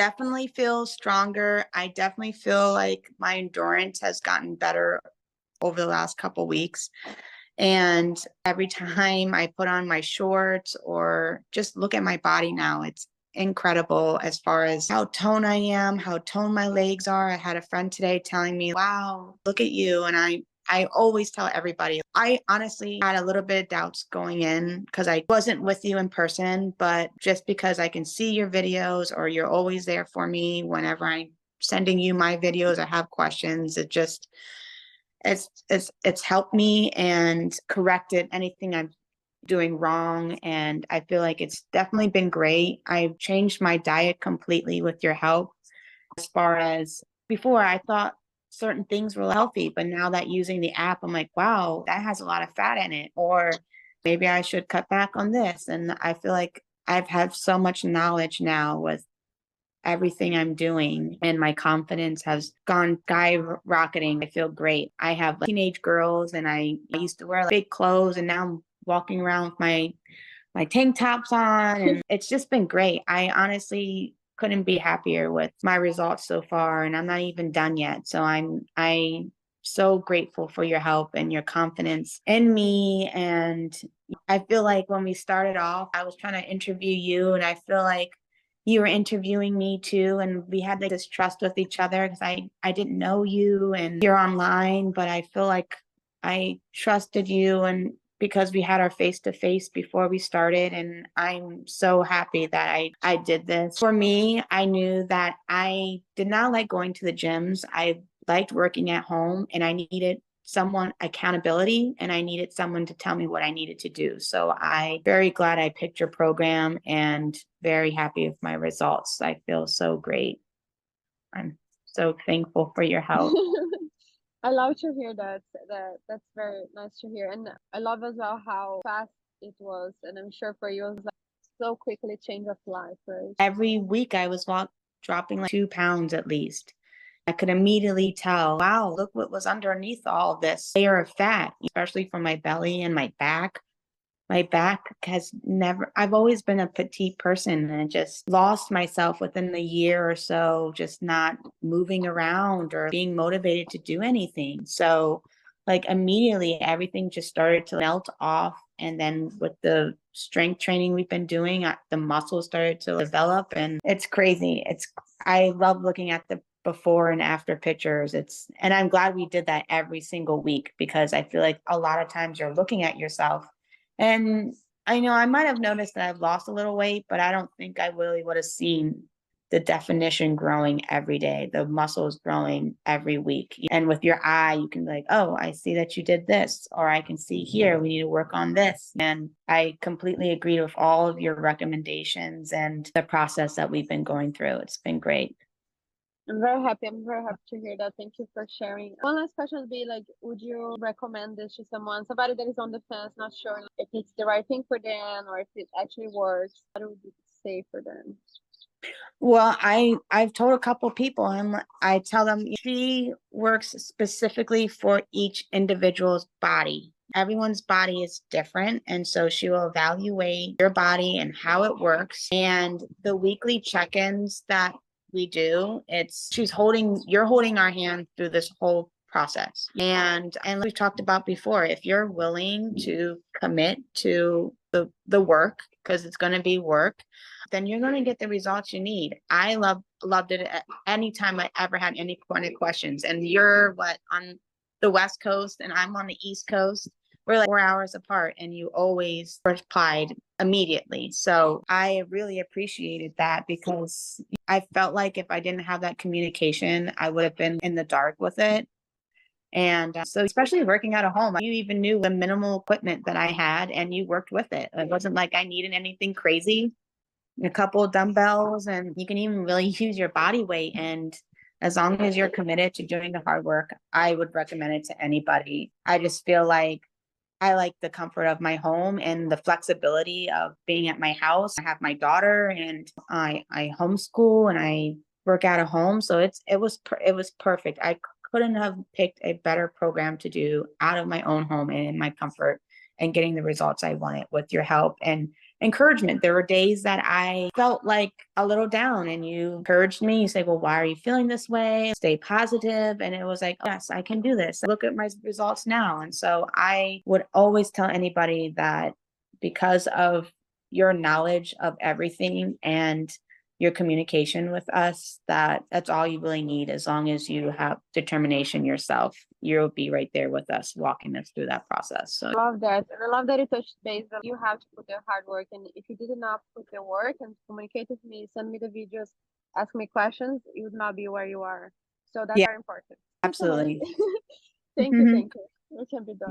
definitely feel stronger. I definitely feel like my endurance has gotten better over the last couple weeks. And every time I put on my shorts or just look at my body now, it's incredible as far as how toned I am, how toned my legs are. I had a friend today telling me, wow, look at you. And I always tell everybody, I honestly had a little bit of doubts going in because I wasn't with you in person, but just because I can see your videos or you're always there for me whenever I'm sending you my videos, I have questions. It's helped me and corrected anything I'm doing wrong. And I feel like it's definitely been great. I've changed my diet completely with your help. As far as before, I thought certain things were healthy, but now that using the app, I'm like, wow, that has a lot of fat in it. Or maybe I should cut back on this. And I feel like I've had so much knowledge now with everything I'm doing, and my confidence has gone skyrocketing. I feel great. I have teenage girls, and I used to wear big clothes, and now I'm walking around with my tank tops on, and it's just been great. I honestly couldn't be happier with my results so far, and I'm not even done yet. So I so grateful for your help and your confidence in me. And I feel like when we started off, I was trying to interview you, and I feel like you were interviewing me too, and we had like this trust with each other because I didn't know you and you're online, but I feel like I trusted you, and because we had our face to face before we started. And I'm so happy that I did this. For me, I knew that I did not like going to the gyms. I liked working at home, and I needed someone accountability, and I needed someone to tell me what I needed to do. So I very glad I picked your program and very happy with my results. I feel so great. I'm so thankful for your help. I love to hear that. That's very nice to hear. And I love as well how fast it was. And I'm sure for you it was like so quickly change of life, right? Every week I was dropping like 2 pounds at least. I could immediately tell, wow, look what was underneath all this layer of fat, especially for my belly and my back. My back has never, I've always been a petite person, and I just lost myself within the year or so, just not moving around or being motivated to do anything. So, like, immediately everything just started to melt off. And then with the strength training we've been doing, the muscles started to develop, and it's crazy. I love looking at the before and after pictures. And I'm glad we did that every single week, because I feel like a lot of times you're looking at yourself, and I know I might have noticed that I've lost a little weight, but I don't think I really would have seen the definition growing every day, the muscles growing every week. And with your eye, you can be like, oh, I see that you did this, or I can see here, we need to work on this. And I completely agree with all of your recommendations and the process that we've been going through. It's been great. I'm very happy. I'm very happy to hear that. Thank you for sharing. One last question would be like, would you recommend this to somebody that is on the fence, not sure if it's the right thing for them or if it actually works? What would you say for them? Well, I've told a couple people, I tell them she works specifically for each individual's body. Everyone's body is different, and so she will evaluate your body and how it works. And the weekly check-ins that we do, you're holding our hand through this whole process. And we've talked about before, if you're willing to commit to the work, because it's going to be work, then you're going to get the results you need. I loved it at any time I ever had any kind of questions. And you're on the West Coast, and I'm on the East Coast. We're like 4 hours apart, and you always replied immediately. So I really appreciated that, because I felt like if I didn't have that communication, I would have been in the dark with it. And so, especially working out of home, you even knew the minimal equipment that I had, and you worked with it. It wasn't like I needed anything crazy, a couple of dumbbells, and you can even really use your body weight. And as long as you're committed to doing the hard work, I would recommend it to anybody. I just feel like I like the comfort of my home and the flexibility of being at my house. I have my daughter, and I homeschool, and I work out of home. So it was perfect. I couldn't have picked a better program to do out of my own home and in my comfort, and getting the results I wanted with your help. And encouragement. There were days that I felt like a little down, and you encouraged me. You say, well, why are you feeling this way? Stay positive. And it was like, yes, I can do this. Look at my results now. And so I would always tell anybody that because of your knowledge of everything and your communication with us, that's all you really need. As long as you have determination yourself, you'll be right there with us, walking us through that process. So I love that. And I love that you touched base that you have to put the hard work. And if you did not put the work and communicate with me, send me the videos, ask me questions, you would not be where you are. So that's yeah, very important. Thank you so much. absolutely. Thank you. Thank you. It can be done.